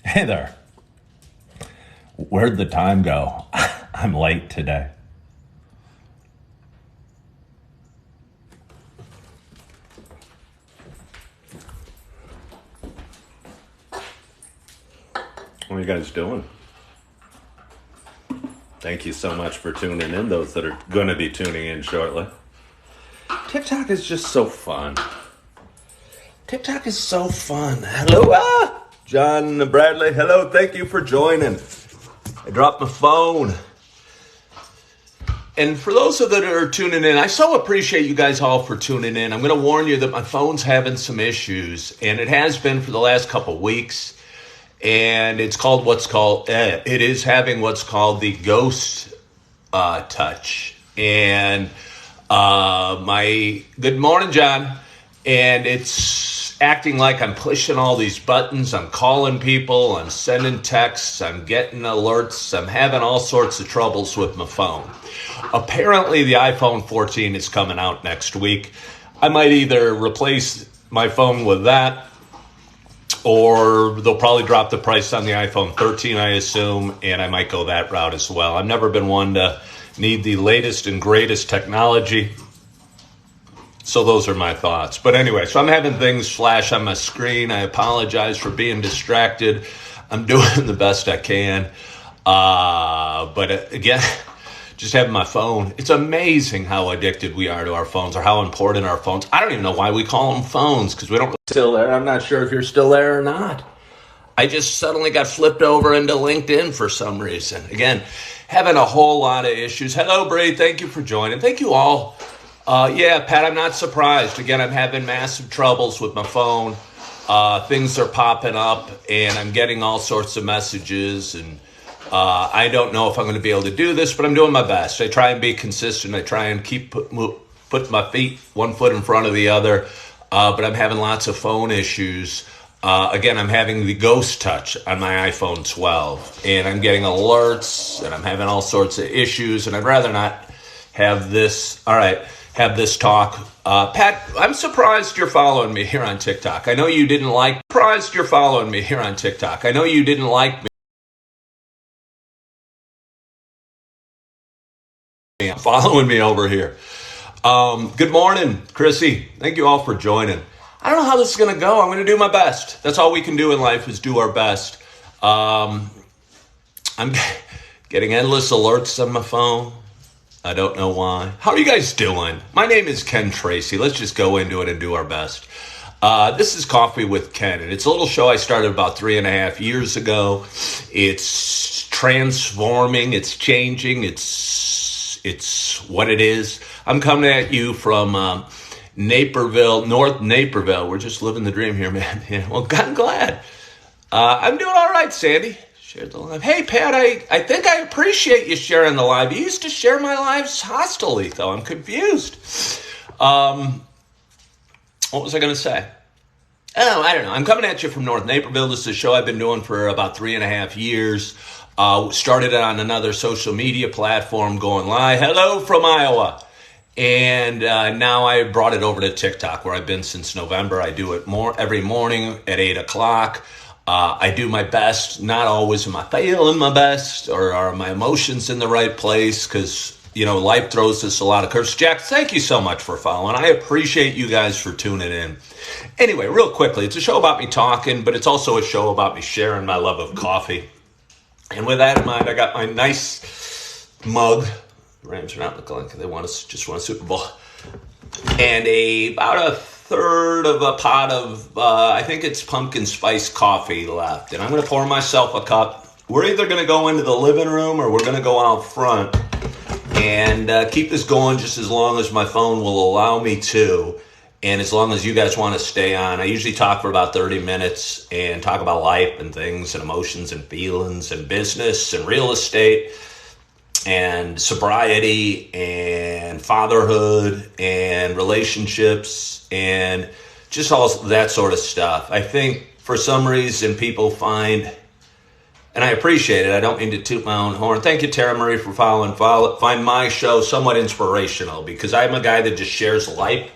Hey there. Where'd the time go? I'm late today. What are you guys doing? Thank you so much for tuning in, those that are going to be tuning in shortly. TikTok is just so fun. TikTok is so fun. Hello, John Bradley. Hello, thank you for joining. I dropped my phone. And for those that are tuning in, I so appreciate you guys all for tuning in. I'm going to warn you that my phone's having some issues, and it has been for the last couple weeks. And it is having what's called the ghost touch. And good morning, John. And it's acting like I'm pushing all these buttons. I'm calling people. I'm sending texts. I'm getting alerts. I'm having all sorts of troubles with my phone. Apparently, the iPhone 14 is coming out next week. I might either replace my phone with that, or they'll probably drop the price on the iPhone 13, I assume, and I might go that route as well. I've never been one to need the latest and greatest technology, so those are my thoughts. But anyway, so I'm having things flash on my screen. I apologize for being distracted. I'm doing the best I can. But again, just having my phone. It's amazing how addicted we are to our phones, or how important our phones. I don't even know why we call them phones, because we don't still there. I'm not sure if you're still there or not. I just suddenly got flipped over into LinkedIn for some reason. Again, having a whole lot of issues. Hello, Bree. Thank you for joining. Thank you all. Yeah, Pat, I'm not surprised. Again, I'm having massive troubles with my phone. Things are popping up, and I'm getting all sorts of messages, and I don't know if I'm going to be able to do this, but I'm doing my best. I try and be consistent. I try and keep put my feet one foot in front of the other, but I'm having lots of phone issues. Again, I'm having the ghost touch on my iPhone 12, and I'm getting alerts, and I'm having all sorts of issues, and I'd rather not have this. All right, have this talk. Pat, I'm surprised you're following me here on TikTok. I know you didn't like. Surprised you're following me here on TikTok. I know you didn't like me. Following me over here. Good morning, Chrissy. Thank you all for joining. I don't know how this is going to go. I'm going to do my best. That's all we can do in life, is do our best. I'm getting endless alerts on my phone. I don't know why. How are you guys doing? My name is Ken Tracy. Let's just go into it and do our best. This is Coffee with Ken, and it's a little show I started about 3.5 years ago. It's transforming. It's changing. It's what it is. I'm coming at you from Naperville, North Naperville. We're just living the dream here, man. Yeah, well, I'm glad. I'm doing all right, Sandy. Shared the live. Hey, Pat, I think I appreciate you sharing the live. You used to share my lives hostily, though. I'm confused. What was I going to say? Oh, I don't know. I'm coming at you from North Naperville. This is a show I've been doing for about 3.5 years. Started on another social media platform, going live. Hello from Iowa. And now I brought it over to TikTok, where I've been since November. I do it every morning at 8 o'clock. I do my best. Not always am I feeling my best, or are my emotions in the right place, because, life throws us a lot of curves. Jack, thank you so much for following. I appreciate you guys for tuning in. Anyway, real quickly, it's a show about me talking, but it's also a show about me sharing my love of coffee. And with that in mind, I got my nice mug. The Rams are not looking like they just won a Super Bowl. And about a third of a pot of, I think it's pumpkin spice coffee left. And I'm going to pour myself a cup. We're either going to go into the living room, or we're going to go out front and keep this going just as long as my phone will allow me to. And as long as you guys want to stay on. I usually talk for about 30 minutes and talk about life and things and emotions and feelings and business and real estate and sobriety and fatherhood and relationships and just all that sort of stuff. I think for some reason people find, and I appreciate it, I don't mean to toot my own horn. Thank you, Tara Marie, for following. Find my show somewhat inspirational, because I'm a guy that just shares life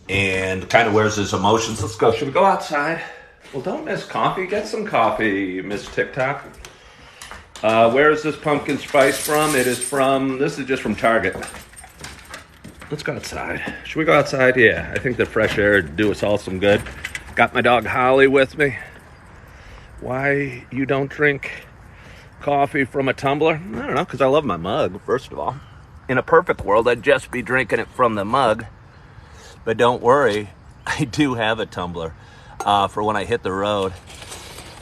and kind of wears his emotions. Let's go. Should we go outside? Well, don't miss coffee. Get some coffee, Miss TikTok. Where is this pumpkin spice from? This is just from Target. Let's go outside. Should we go outside? Yeah, I think the fresh air would do us all some good. Got my dog Holly with me. Why you don't drink coffee from a tumbler? I don't know, because I love my mug, first of all. In a perfect world, I'd just be drinking it from the mug. But don't worry, I do have a tumbler for when I hit the road.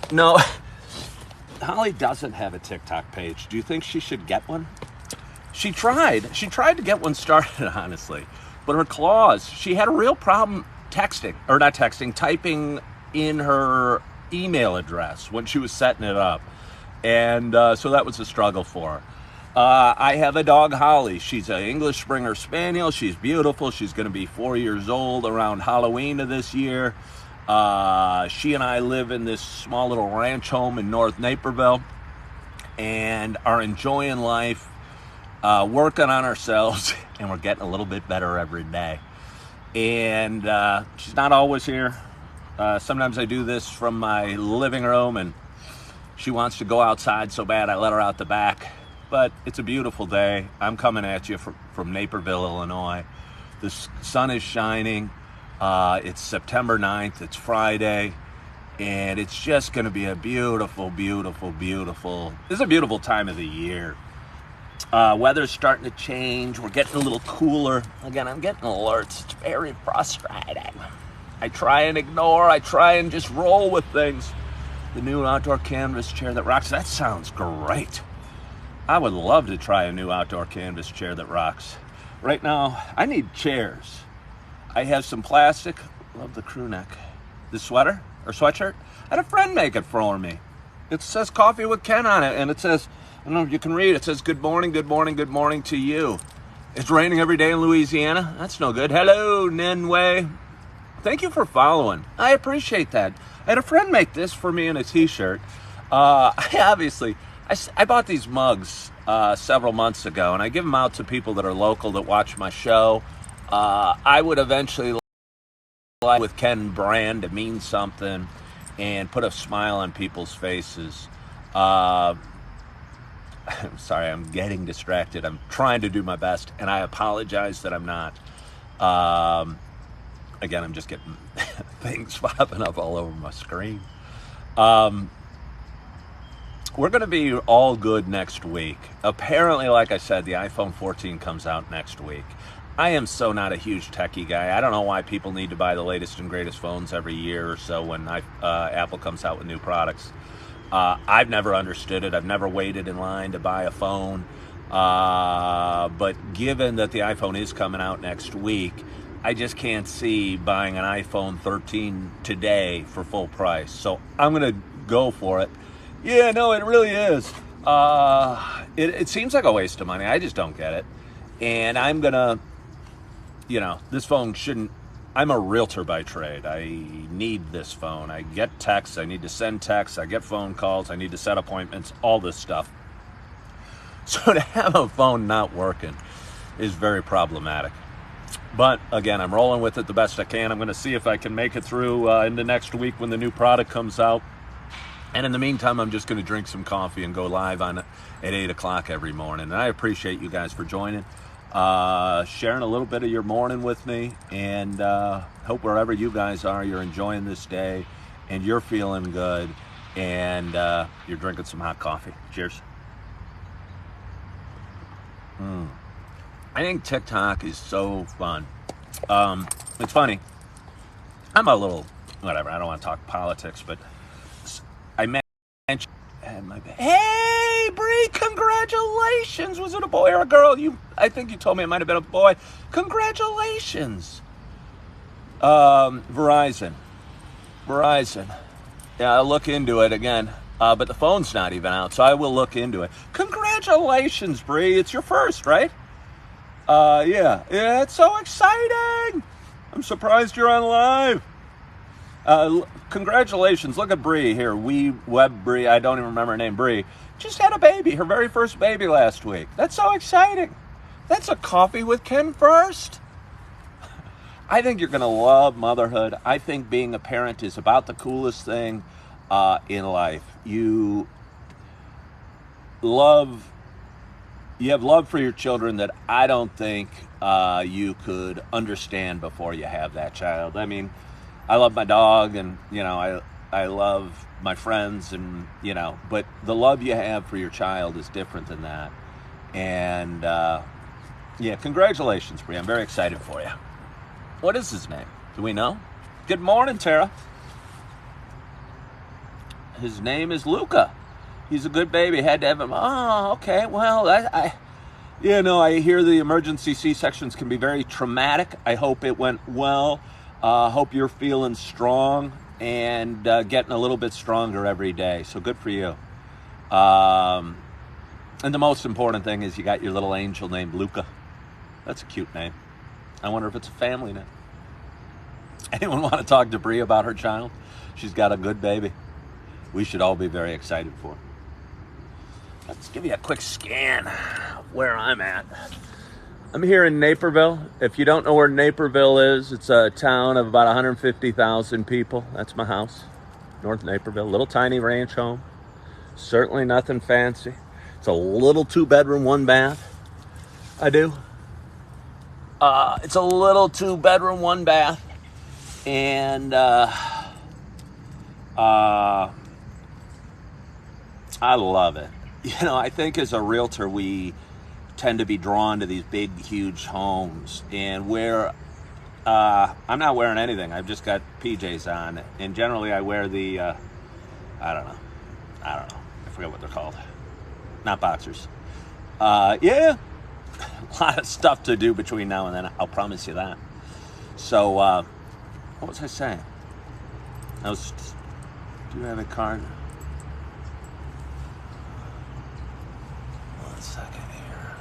No, Holly doesn't have a TikTok page. Do you think she should get one? She tried to get one started, honestly. But her claws, she had a real problem typing in her email address when she was setting it up. And so that was a struggle for her. I have a dog, Holly. She's an English Springer Spaniel. She's beautiful. She's going to be 4 years old around Halloween of this year. She and I live in this small little ranch home in North Naperville and are enjoying life, working on ourselves, and we're getting a little bit better every day. And she's not always here. Sometimes I do this from my living room, and she wants to go outside so bad I let her out the back. But it's a beautiful day. I'm coming at you from Naperville, Illinois. The sun is shining. It's September 9th. It's Friday. And it's just going to be a beautiful, beautiful, beautiful... This is a beautiful time of the year. Weather's starting to change. We're getting a little cooler. Again, I'm getting alerts. It's very frustrating. I try and ignore. I try and just roll with things. The new outdoor canvas chair that rocks. That sounds great. I would love to try a new outdoor canvas chair that rocks. Right now, I need chairs. I have some plastic. Love the crew neck. The sweater or sweatshirt. I had a friend make it for me. It says Coffee with Ken on it, and it says, I don't know if you can read, it says, good morning, good morning, good morning to you. It's raining every day in Louisiana. That's no good. Hello, Ninway. Thank you for following. I appreciate that. I had a friend make this for me in a t-shirt. I bought these mugs several months ago, and I give them out to people that are local that watch my show. I would eventually like with Ken brand to mean something and put a smile on people's faces. I'm sorry, I'm getting distracted. I'm trying to do my best, and I apologize that I'm not. Again, I'm just getting things popping up all over my screen. We're going to be all good next week. Apparently, like I said, the iPhone 14 comes out next week. I am so not a huge techie guy. I don't know why people need to buy the latest and greatest phones every year or so when Apple comes out with new products. I've never understood it. I've never waited in line to buy a phone. But given that the iPhone is coming out next week, I just can't see buying an iPhone 13 today for full price. So I'm going to go for it. Yeah, no, it really is. It seems like a waste of money. I just don't get it. And I'm going to, this phone shouldn't, I'm a realtor by trade. I need this phone. I get texts. I need to send texts. I get phone calls. I need to set appointments, all this stuff. So to have a phone not working is very problematic. But again, I'm rolling with it the best I can. I'm going to see if I can make it through into next week when the new product comes out. And in the meantime, I'm just going to drink some coffee and go live on at 8 o'clock every morning. And I appreciate you guys for joining, sharing a little bit of your morning with me. And hope wherever you guys are, you're enjoying this day and you're feeling good and you're drinking some hot coffee. Cheers. I think TikTok is so fun. It's funny. I'm a little, whatever, I don't want to talk politics, but I mentioned, hey, Bree, congratulations. Was it a boy or a girl? I think you told me it might have been a boy. Congratulations. Verizon. Yeah, I'll look into it again. But the phone's not even out, so I will look into it. Congratulations, Bree. It's your first, right? Yeah, it's so exciting. I'm surprised you're on live. Congratulations. Look at Bree here. Web Bree. I don't even remember her name. Bree just had a baby, her very first baby last week. That's so exciting. That's a coffee with Ken first. I think you're going to love motherhood. I think being a parent is about the coolest thing in life. You have love for your children that I don't think you could understand before you have that child. I mean, I love my dog, and I love my friends, and but the love you have for your child is different than that. And yeah, congratulations, Bree. I'm very excited for you. What is his name? Do we know? Good morning, Tara. His name is Luca. He's a good baby. Had to have him. Oh, okay. Well, I hear the emergency C-sections can be very traumatic. I hope it went well. Hope you're feeling strong and getting a little bit stronger every day. So good for you. And the most important thing is you got your little angel named Luca. That's a cute name. I wonder if it's a family name. Anyone want to talk to Bree about her child? She's got a good baby. We should all be very excited for her. Let's give you a quick scan of where I'm at. I'm here in Naperville. If you don't know where Naperville is, it's a town of about 150,000 people. That's my house, North Naperville. Little tiny ranch home. Certainly nothing fancy. It's a little 2-bedroom, 1-bath. I do. It's a little 2-bedroom, 1-bath. And I love it. I think as a realtor, we tend to be drawn to these big, huge homes. And where I'm not wearing anything. I've just got PJs on. And generally I wear the, I don't know. I forget what they're called. Not boxers. Yeah. A lot of stuff to do between now and then. I'll promise you that. So, what was I saying? Do you have a card? One second here.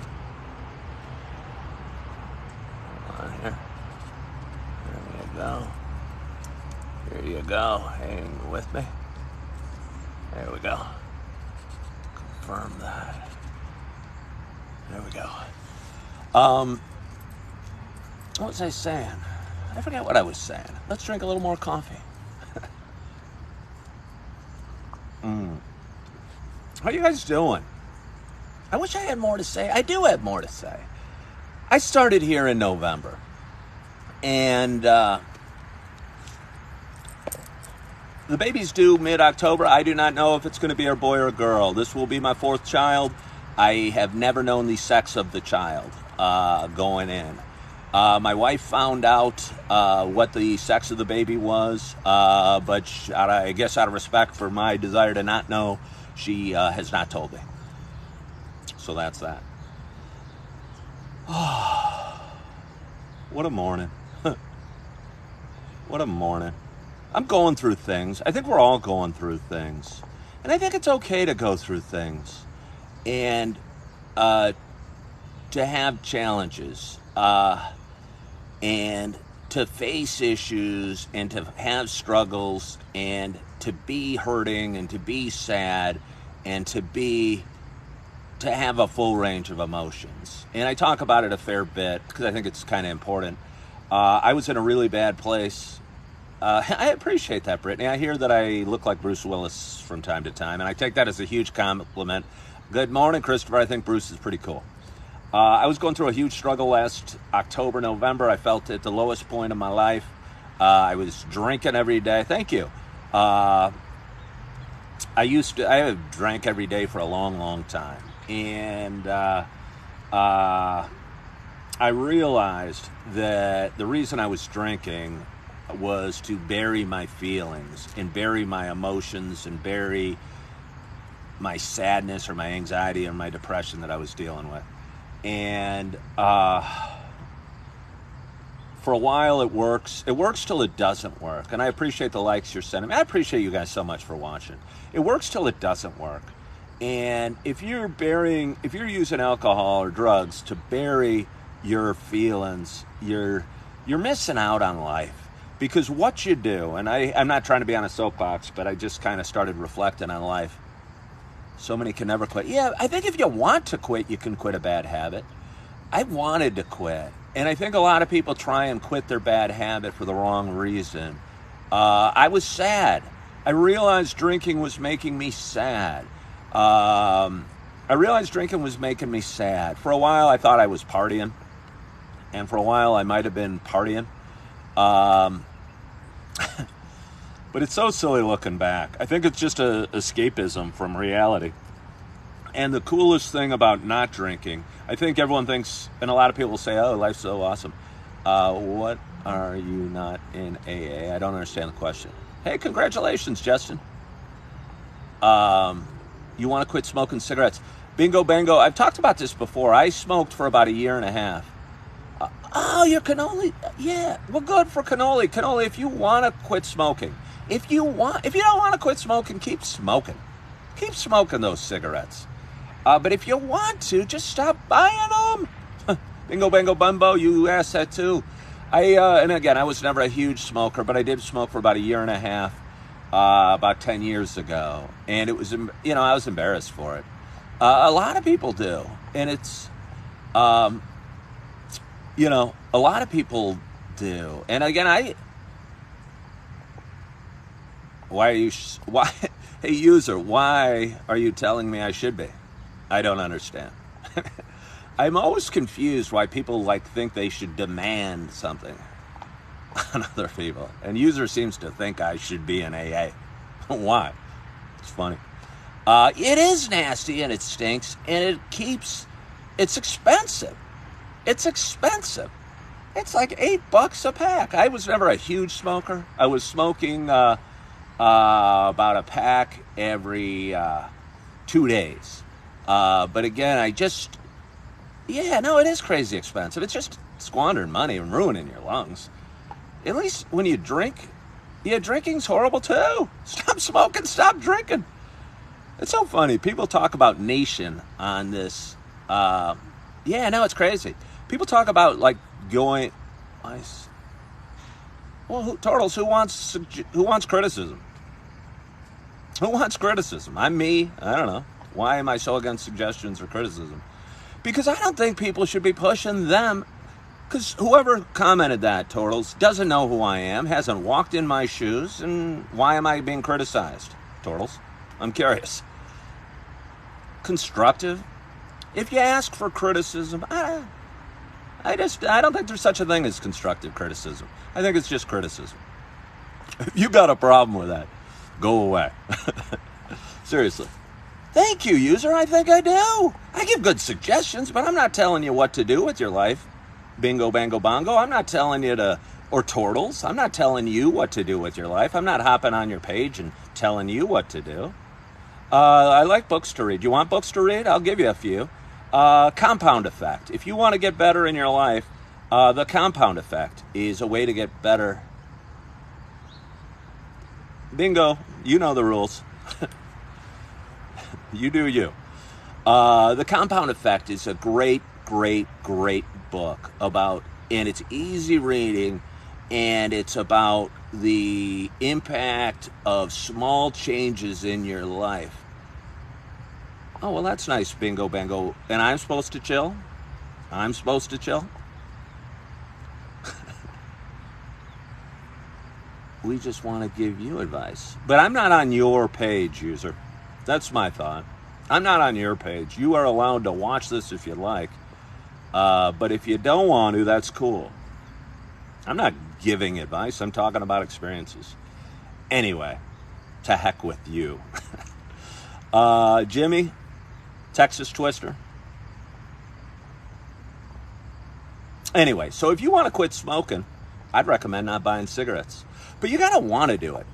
Hold on here. There you go. Here you go. Hang with me. There we go. Confirm that. There we go. What was I saying? I forget what I was saying. Let's drink a little more coffee. How you guys doing? I wish I had more to say. I do have more to say. I started here in November. And the baby's due mid-October. I do not know if it's going to be a boy or a girl. This will be my 4th child. I have never known the sex of the child going in. My wife found out what the sex of the baby was, but I guess out of respect for my desire to not know, she has not told me. So that's that. What a morning. What a morning. I'm going through things. I think we're all going through things. And I think it's okay to go through things. And to have challenges. And to face issues and to have struggles and to be hurting and to be sad and to have a full range of emotions. And I talk about it a fair bit because I think it's kind of important. I was in a really bad place. I appreciate that, Brittany. I hear that I look like Bruce Willis from time to time, and I take that as a huge compliment. Good morning, Christopher. I think Bruce is pretty cool. I was going through a huge struggle last October, November. I felt at the lowest point of my life. I was drinking every day. Thank you. I have drank every day for a long, long time. And I realized that the reason I was drinking was to bury my feelings and bury my emotions and bury my sadness or my anxiety or my depression that I was dealing with. And for a while it works. It works till it doesn't work. And I appreciate the likes you're sending me. I appreciate you guys so much for watching. It works till it doesn't work. And if you're using alcohol or drugs to bury your feelings, you're missing out on life. Because what you do, and I'm not trying to be on a soapbox, but I just kind of started reflecting on life. So many can never quit. Yeah, I think if you want to quit, you can quit a bad habit. I wanted to quit. And I think a lot of people try and quit their bad habit for the wrong reason. I was sad. I realized drinking was making me sad. For a while, I thought I was partying. And for a while, I might have been partying. But it's so silly looking back. I think it's just a escapism from reality. And the coolest thing about not drinking, I think everyone thinks, and a lot of people say, oh, life's so awesome. What are you not in AA? I don't understand the question. Hey, congratulations, Justin. You want to quit smoking cigarettes? Bingo, bango. I've talked about this before. I smoked for about a year and a half. Oh, you're cannoli? Yeah. Well, good for cannoli. Cannoli, if you want to quit smoking, if you don't want to quit smoking, keep smoking. Keep smoking those cigarettes. But if you want to, just stop buying them. Bingo, bango, bumbo, you asked that too. And again, I was never a huge smoker, but I did smoke for about a year and a half, about 10 years ago. And it was, I was embarrassed for it. A lot of people do. And it's, a lot of people do. And again, hey, user, why are you telling me I should be? I don't understand. I'm always confused why people think they should demand something on other people. And user seems to think I should be in AA. Why? It's funny. It is nasty and it stinks and it's expensive. It's expensive. It's like $8 a pack. I was never a huge smoker. I was smoking about a pack every 2 days. But again, it is crazy expensive. It's just squandering money and ruining your lungs. At least when you drink, drinking's horrible too. Stop smoking, stop drinking. It's so funny. People talk about nation on this. It's crazy. People talk about going. Well, Turtles, who wants criticism? Who wants criticism? I'm me. I don't know. Why am I so against suggestions or criticism? Because I don't think people should be pushing them. Because whoever commented that, Turtles, doesn't know who I am, hasn't walked in my shoes, and why am I being criticized, Turtles? I'm curious. Constructive? If you ask for criticism, I don't think there's such a thing as constructive criticism. I think it's just criticism. If you got a problem with that, go away. Seriously. Thank you, user. I think I do. I give good suggestions, but I'm not telling you what to do with your life. Bingo, bango, bongo. I'm not telling you or Turtles. I'm not telling you what to do with your life. I'm not hopping on your page and telling you what to do. I like books to read. You want books to read? I'll give you a few. Compound Effect. If you want to get better in your life, the Compound Effect is a way to get better. Bingo. You know the rules. You do you. The Compound Effect is a great, great, great book and it's easy reading, and it's about the impact of small changes in your life. Oh, well, that's nice, bingo, bango. And I'm supposed to chill? I'm supposed to chill? We just want to give you advice. But I'm not on your page, user. That's my thought. I'm not on your page. You are allowed to watch this if you like. But if you don't want to, that's cool. I'm not giving advice. I'm talking about experiences. Anyway, to heck with you. Jimmy, Texas Twister. Anyway, so if you want to quit smoking, I'd recommend not buying cigarettes. But you got to want to do it.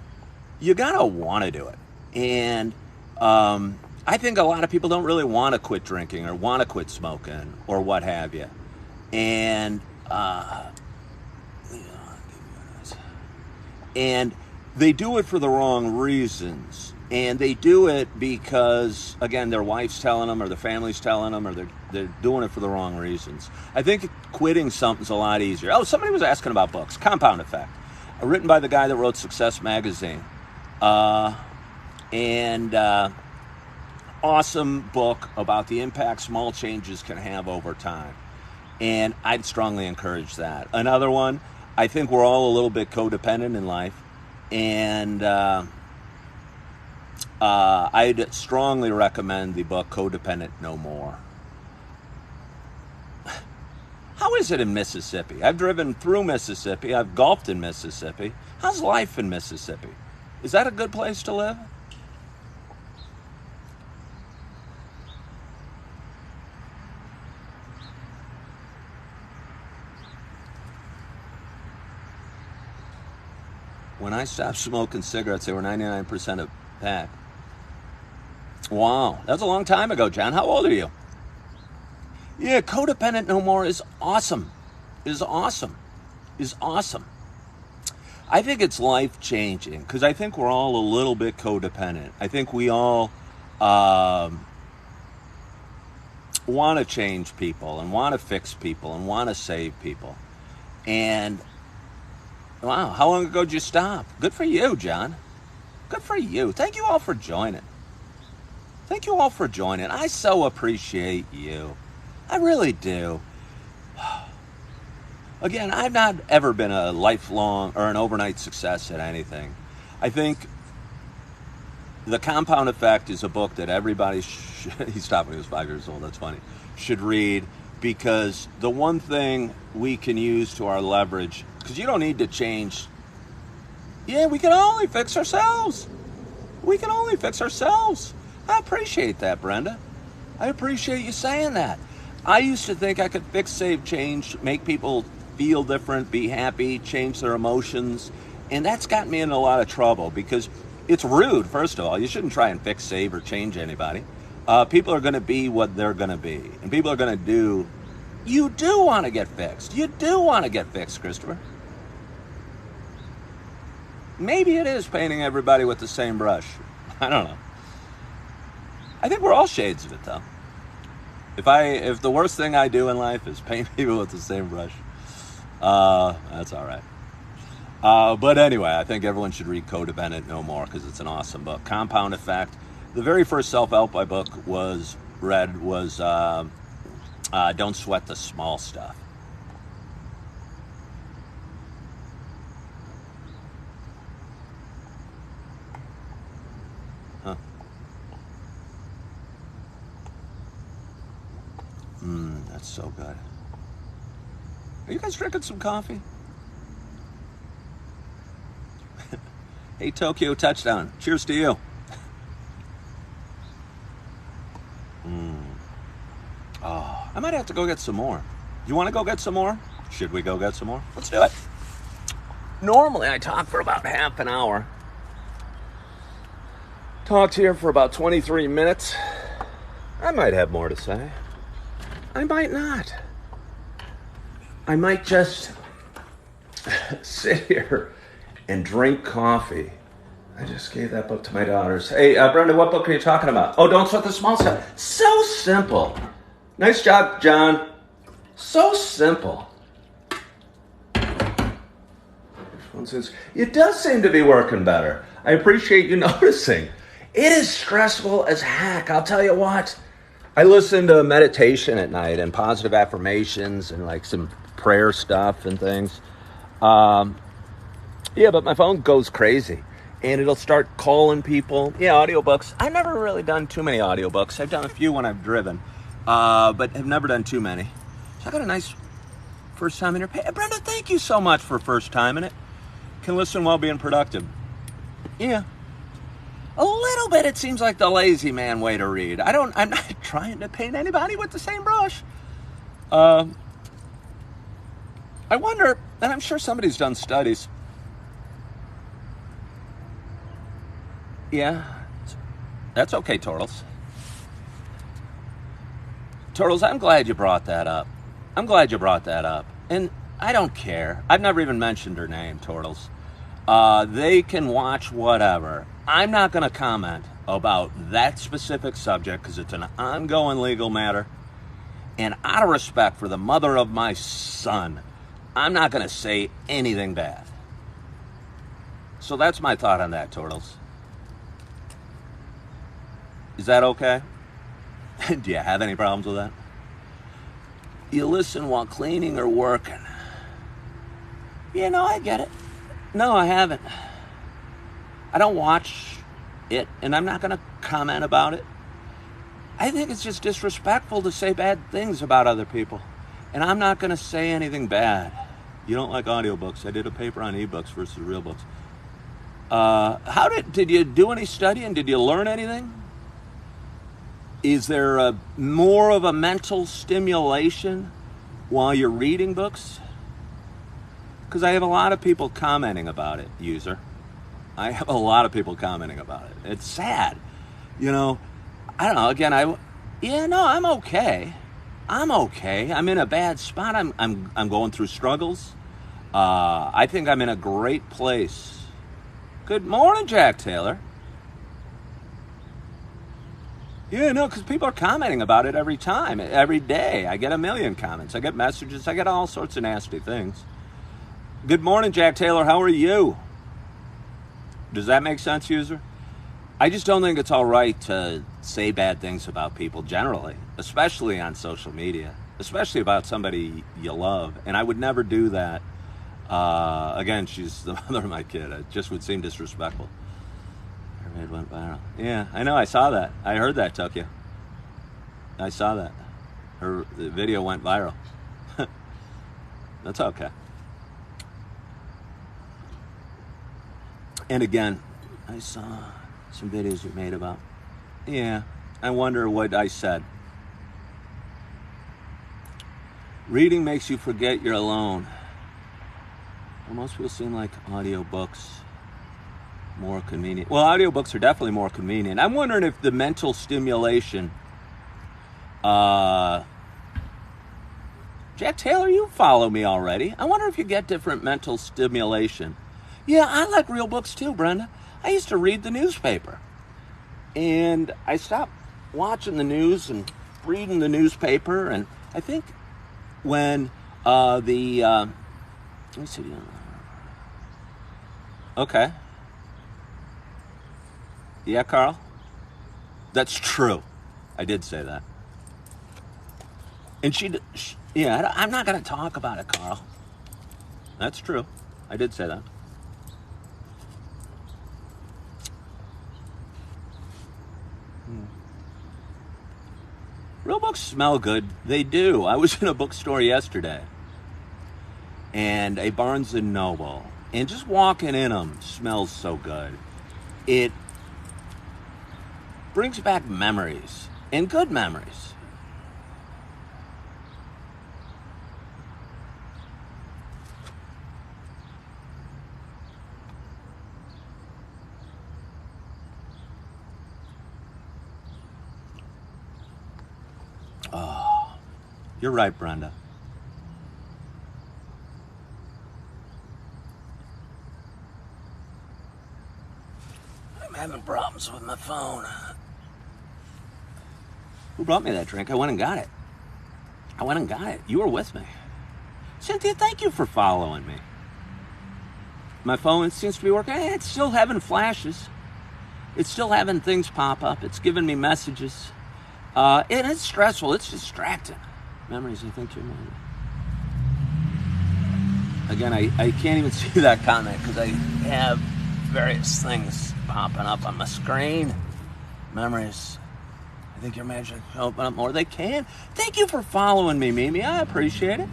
You got to want to do it. And I think a lot of people don't really want to quit drinking or want to quit smoking or what have you. And they do it for the wrong reasons. And they do it because, again, their wife's telling them or their family's telling them, or they're doing it for the wrong reasons. I think quitting something's a lot easier. Oh, somebody was asking about books. Compound Effect. Written by the guy that wrote Success Magazine. Awesome book about the impact small changes can have over time. And I'd strongly encourage that. Another one, I think we're all a little bit codependent in life. And I'd strongly recommend the book Codependent No More. How is it in Mississippi? I've driven through Mississippi. I've golfed in Mississippi. How's life in Mississippi? Is that a good place to live? When I stopped smoking cigarettes, they were 99% a pack. Wow, that was a long time ago, John. How old are you? Yeah, Codependent No More is awesome. Is awesome. Is awesome. I think it's life-changing because I think we're all a little bit codependent. I think we all want to change people and want to fix people and want to save people. And wow, how long ago did you stop? Good for you, John. Good for you. Thank you all for joining. Thank you all for joining. I so appreciate you. I really do. Again, I've not ever been a lifelong or an overnight success at anything. I think The Compound Effect is a book that everybody he stopped when he was 5 years old, that's funny, should read, because the one thing we can use to our leverage, because you don't need to change. Yeah, we can only fix ourselves. We can only fix ourselves. I appreciate that, Brenda. I appreciate you saying that. I used to think I could fix, save, change, make people feel different, be happy, change their emotions. And that's gotten me in a lot of trouble because it's rude, first of all. You shouldn't try and fix, save, or change anybody. People are going to be what they're going to be. And people are going to do. You do want to get fixed. You do want to get fixed, Christopher. Maybe it is painting everybody with the same brush. I don't know. I think we're all shades of it, though. If the worst thing I do in life is paint people with the same brush, that's all right. But anyway, I think everyone should read Codependent No More because it's an awesome book. Compound Effect. The very first self-help book was Don't Sweat the Small Stuff. Huh. That's so good. Are you guys drinking some coffee? Hey, Tokyo Touchdown. Cheers to you. Oh, I might have to go get some more. You want to go get some more? Should we go get some more? Let's do it. Normally, I talk for about half an hour. Talked here for about 23 minutes. I might have more to say. I might not. I might just sit here and drink coffee. I just gave that book to my daughters. Hey, Brenda, what book are you talking about? Oh, Don't Sweat the Small Stuff. So simple. Nice job, John. So simple. It does seem to be working better. I appreciate you noticing. It is stressful as heck. I'll tell you what. I listen to meditation at night and positive affirmations and like some prayer stuff and things. Yeah, but my phone goes crazy and it'll start calling people. Yeah, audiobooks. I've never really done too many audiobooks. I've done a few when I've driven, but have never done too many. So I got a nice first time in here. Hey, Brenda, thank you so much for first time in it. Can listen while being productive. Yeah. A little bit, it seems like the lazy man way to read. I'm not trying to paint anybody with the same brush. I wonder, and I'm sure somebody's done studies. Yeah, that's okay, Tortles. Tortles, I'm glad you brought that up. I'm glad you brought that up. And I don't care. I've never even mentioned her name, Tortles. They can watch whatever. I'm not going to comment about that specific subject because it's an ongoing legal matter. And out of respect for the mother of my son, I'm not going to say anything bad. So that's my thought on that, Tortles. Is that okay? Do you have any problems with that? you listen while cleaning or working. Yeah, no, I get it. No, I haven't. I don't watch it, and I'm not going to comment about it. I think it's just disrespectful to say bad things about other people. And I'm not going to say anything bad. You don't like audiobooks. I did a paper on ebooks versus real books. Did you do any studying? Did you learn anything? Is there more of a mental stimulation while you're reading books? Because I have a lot of people commenting about it, user. I have a lot of people commenting about it. It's sad. You know, I don't know. Again, I'm okay. I'm okay. I'm in a bad spot. I'm going through struggles. I think I'm in a great place. Good morning, Jack Taylor. Yeah, no, because people are commenting about it every time, every day. I get a million comments. I get messages. I get all sorts of nasty things. Good morning, Jack Taylor. How are you? Does that make sense, user? I just don't think it's all right to say bad things about people generally, especially on social media, especially about somebody you love. And I would never do that. Again, she's the mother of my kid. It just would seem disrespectful. It went viral. Yeah, I know. I saw that. I heard that, Tokyo. I saw that. The video went viral. That's okay. And again, I saw some videos you made about. Yeah, I wonder what I said. Reading makes you forget you're alone. Well, most people seem like audiobooks more convenient. Well, audiobooks are definitely more convenient. I'm wondering if the mental stimulation. Jack Taylor, you follow me already. I wonder if you get different mental stimulation. Yeah, I like real books too, Brenda. I used to read the newspaper. And I stopped watching the news and reading the newspaper. And I think when let me see. Okay. Yeah, Carl? That's true. I did say that. And I'm not going to talk about it, Carl. That's true. I did say that. Real books smell good. They do. I was in a bookstore yesterday. And a Barnes & Noble. And just walking in them smells so good. It brings back memories. And good memories. Oh, you're right, Brenda. I'm having problems with my phone. Who brought me that drink? I went and got it. You were with me. Cynthia, thank you for following me. My phone seems to be working. It's still having flashes. It's still having things pop up. It's giving me messages. And it's stressful. It's distracting. Memories, I think, you're mine. Again, I can't even see that comment because I have various things popping up on my screen. Memories. I think your magic can open up more. They can. Thank you for following me, Mimi. I appreciate it.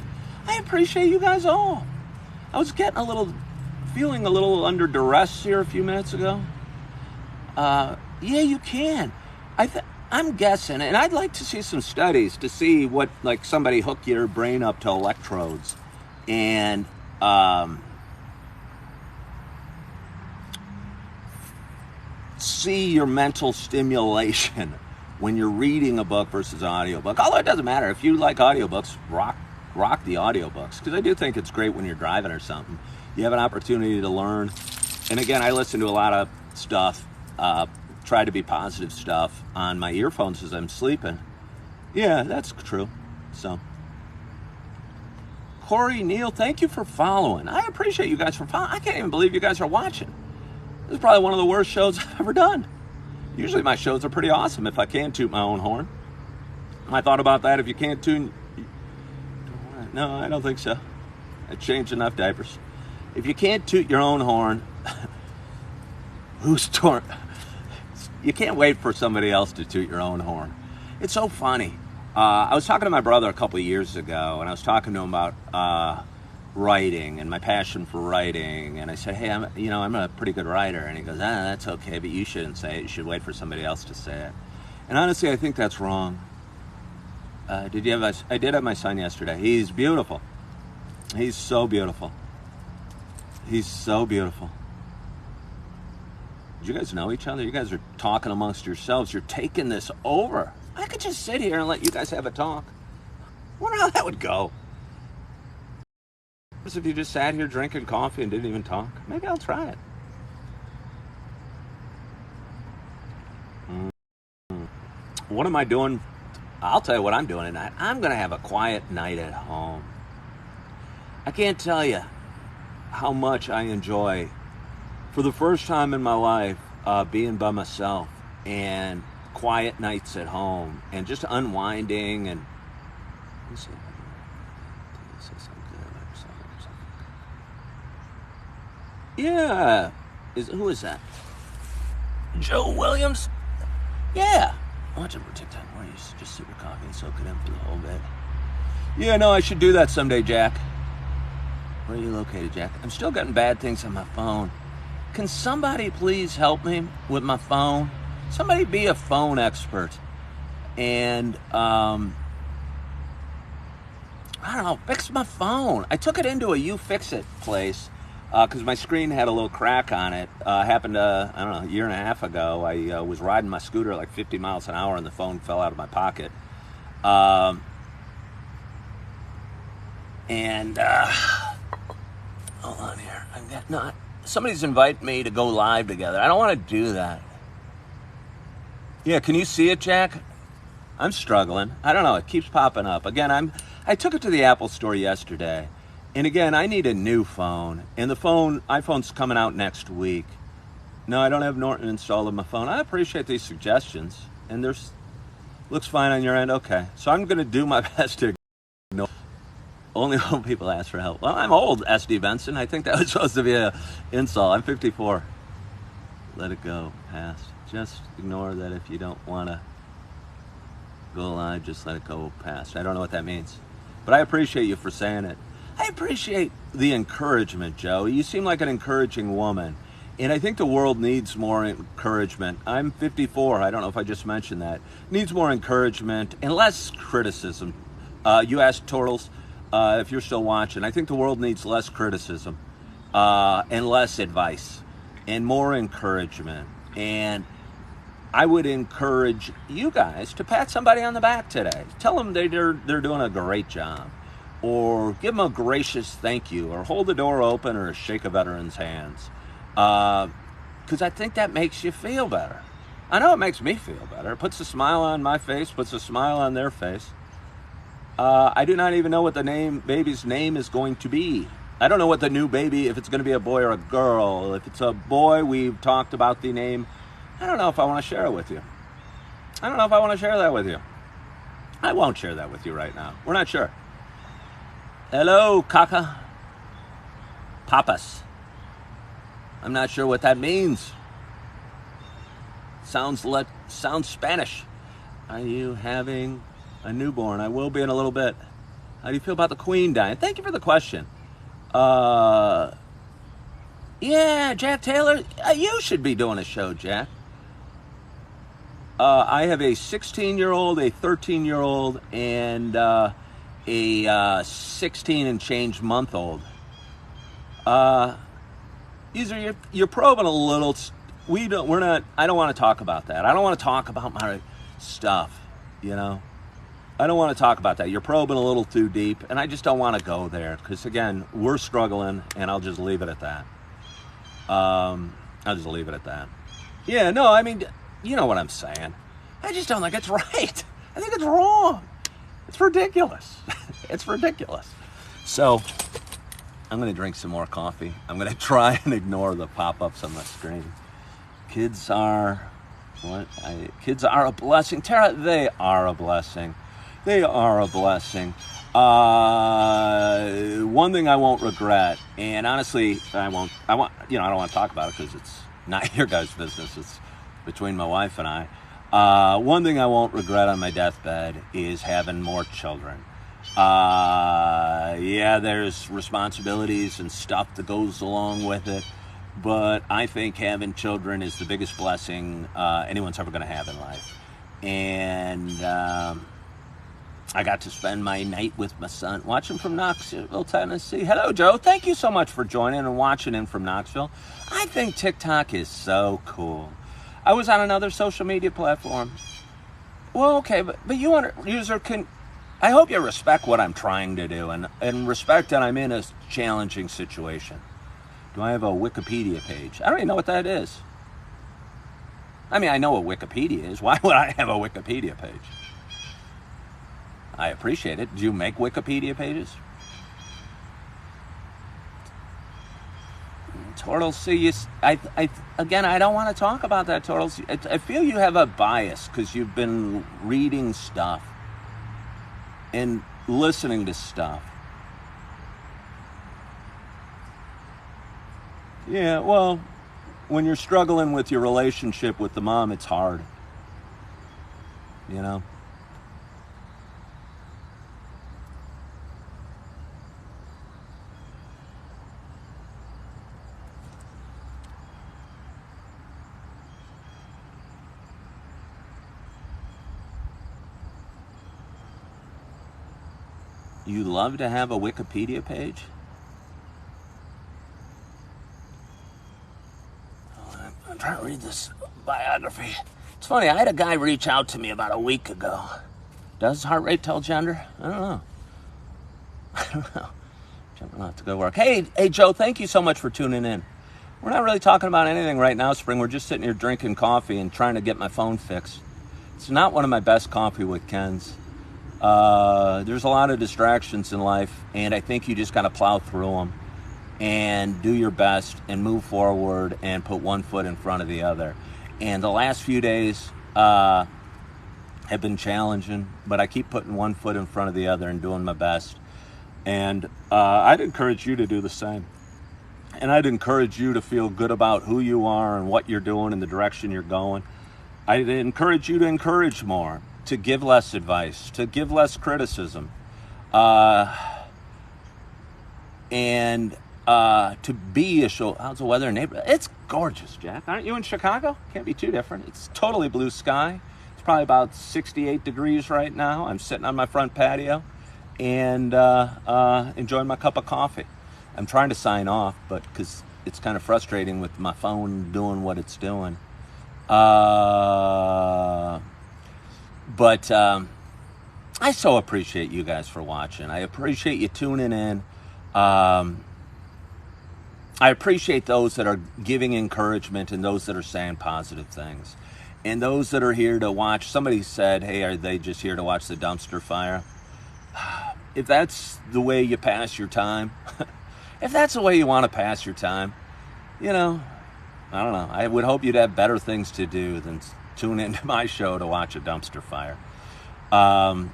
I appreciate you guys all. I was feeling a little under duress here a few minutes ago. Yeah, you can. I'm guessing, and I'd like to see some studies to see what, like, somebody hook your brain up to electrodes and see your mental stimulation when you're reading a book versus an audiobook. Although it doesn't matter. If you like audiobooks, rock the audiobooks. Because I do think it's great when you're driving or something. You have an opportunity to learn. And again, I listen to a lot of stuff, try to be positive stuff on my earphones as I'm sleeping. Yeah, that's true. So, Corey, Neil, thank you for following. I appreciate you guys for following. I can't even believe you guys are watching. This is probably one of the worst shows I've ever done. Usually my shows are pretty awesome if I can toot my own horn. I thought about that. If you can't toot No, I don't think so. I changed enough diapers. If you can't toot your own horn, who's torn? You can't wait for somebody else to toot your own horn. It's so funny. I was talking to my brother a couple of years ago, and I was talking to him about writing and my passion for writing. And I said, hey, I'm a pretty good writer. And he goes, that's okay, but you shouldn't say it. You should wait for somebody else to say it. And honestly, I think that's wrong. I did have my son yesterday. He's beautiful. He's so beautiful. He's so beautiful. Did you guys know each other? You guys are talking amongst yourselves. You're taking this over. I could just sit here and let you guys have a talk. I wonder how that would go. If you just sat here drinking coffee and didn't even talk, maybe I'll try it. What am I doing? I'll tell you what I'm doing tonight. I'm going to have a quiet night at home. I can't tell you how much I enjoy, for the first time in my life, being by myself and quiet nights at home and just unwinding and yeah. Who is that? Joe Williams? Yeah. Watch it for TikTok. Why don't you just sip your coffee and soak it in for the whole bit? Yeah, no, I should do that someday, Jack. Where are you located, Jack? I'm still getting bad things on my phone. Can somebody please help me with my phone? Somebody be a phone expert. And, I don't know, fix my phone. I took it into a You-Fix-It place because my screen had a little crack on it. Happened, I don't know, a year and a half ago. I was riding my scooter at like 50 miles an hour and the phone fell out of my pocket. Hold on here. Somebody's invited me to go live together. I don't want to do that. Yeah, can you see it, Jack? I'm struggling. I don't know. It keeps popping up. Again, I took it to the Apple store yesterday. And again, I need a new phone. And the iPhone's coming out next week. No, I don't have Norton installed on my phone. I appreciate these suggestions. And looks fine on your end. Okay. So I'm going to do my best to ignore. Only when people ask for help. Well, I'm old, SD Benson. I think that was supposed to be an insult. I'm 54. Let it go. Past. Just ignore that if you don't want to go live, just let it go past. I don't know what that means. But I appreciate you for saying it. I appreciate the encouragement, Joe. You seem like an encouraging woman. And I think the world needs more encouragement. I'm 54. I don't know if I just mentioned that. Needs more encouragement and less criticism. You asked Turtles. If you're still watching, I think the world needs less criticism and less advice and more encouragement. And I would encourage you guys to pat somebody on the back today. Tell them they're doing a great job, or give them a gracious thank you, or hold the door open, or shake a veteran's hands. Because I think that makes you feel better. I know it makes me feel better. It puts a smile on my face, puts a smile on their face. I do not even know what the baby's name is going to be. I don't know what the new baby, if it's going to be a boy or a girl. If it's a boy, we've talked about the name. I don't know if I want to share it with you. I don't know if I want to share that with you. I won't share that with you right now. We're not sure. Hello, Kaka. Papas. I'm not sure what that means. Sounds Spanish. Are you having a newborn? I will be in a little bit. How do you feel about the Queen dying? Thank you for the question. Yeah, Jack Taylor, you should be doing a show, Jack. I have a 16-year-old, a 13-year-old, and a 16 and change month old. You're probing a little. I don't want to talk about that. I don't want to talk about my stuff, you know. I don't want to talk about that. You're probing a little too deep, and I just don't want to go there because, again, we're struggling, and I'll just leave it at that. Yeah, no, I mean, you know what I'm saying. I just don't think it's right. I think it's wrong. It's ridiculous. It's ridiculous. So I'm going to drink some more coffee. I'm going to try and ignore the pop-ups on my screen. Kids are a blessing. Tara, they are a blessing. They are a blessing. One thing I won't regret, and honestly, I don't want to talk about it because it's not your guys' business. It's between my wife and I. One thing I won't regret on my deathbed is having more children. Yeah, there's responsibilities and stuff that goes along with it, but I think having children is the biggest blessing anyone's ever going to have in life. And I got to spend my night with my son, watching from Knoxville, Tennessee. Hello, Joe. Thank you so much for joining and watching in from Knoxville. I think TikTok is so cool. I was on another social media platform. Well, okay, but user can... I hope you respect what I'm trying to do and respect that I'm in a challenging situation. Do I have a Wikipedia page? I don't even know what that is. I mean, I know what Wikipedia is. Why would I have a Wikipedia page? I appreciate it. Do you make Wikipedia pages? Turtles, see, again, I don't want to talk about that, Turtles. I feel you have a bias because you've been reading stuff and listening to stuff. Yeah, well, when you're struggling with your relationship with the mom, it's hard. You know? You love to have a Wikipedia page? I'm trying to read this biography. It's funny, I had a guy reach out to me about a week ago. Does heart rate tell gender? I don't know. Jumping off to go work. Hey, Joe, thank you so much for tuning in. We're not really talking about anything right now, Spring. We're just sitting here drinking coffee and trying to get my phone fixed. It's not one of my best coffee with Ken's. There's a lot of distractions in life, and I think you just got to plow through them and do your best and move forward and put one foot in front of the other. And the last few days have been challenging, but I keep putting one foot in front of the other and doing my best. And I'd encourage you to do the same. And I'd encourage you to feel good about who you are and what you're doing and the direction you're going. I'd encourage you to encourage more, to give less advice, to give less criticism, and to be a show. How's the weather in neighborhood? It's gorgeous, Jack. Aren't you in Chicago? Can't be too different. It's totally blue sky. It's probably about 68 degrees right now. I'm sitting on my front patio and enjoying my cup of coffee. I'm trying to sign off, but because it's kind of frustrating with my phone doing what it's doing. But I so appreciate you guys for watching. I appreciate you tuning in. I appreciate those that are giving encouragement and those that are saying positive things. And those that are here to watch. Somebody said, hey, are they just here to watch the dumpster fire? If that's the way you pass your time, if that's the way you want to pass your time, I don't know. I would hope you'd have better things to do than tune into my show to watch a dumpster fire. I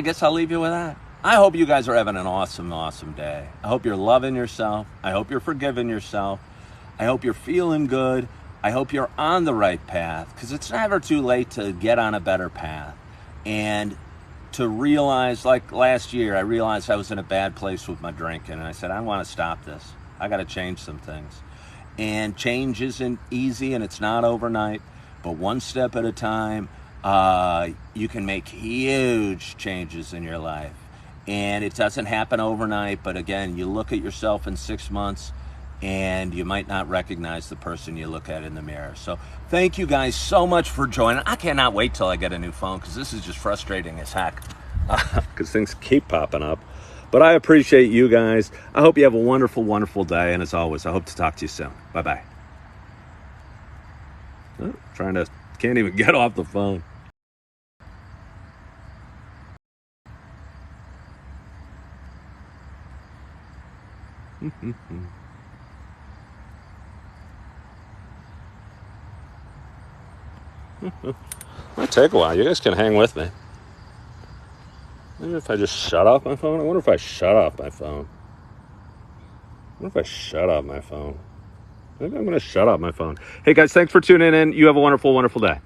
guess I'll leave you with that. I hope you guys are having an awesome, awesome day. I hope you're loving yourself. I hope you're forgiving yourself. I hope you're feeling good. I hope you're on the right path, because it's never too late to get on a better path. And to realize, like last year, I realized I was in a bad place with my drinking, and I said, I want to stop this. I got to change some things. And change isn't easy, and it's not overnight, but one step at a time, you can make huge changes in your life. And it doesn't happen overnight, but again, you look at yourself in 6 months, and you might not recognize the person you look at in the mirror. So thank you guys so much for joining. I cannot wait till I get a new phone, because this is just frustrating as heck, because things keep popping up. But I appreciate you guys. I hope you have a wonderful, wonderful day. And as always, I hope to talk to you soon. Bye-bye. Oh, can't even get off the phone. Might take a while. You guys can hang with me. Maybe if I just shut off my phone. I wonder if I shut off my phone. Maybe I'm going to shut off my phone. Hey, guys, thanks for tuning in. You have a wonderful, wonderful day.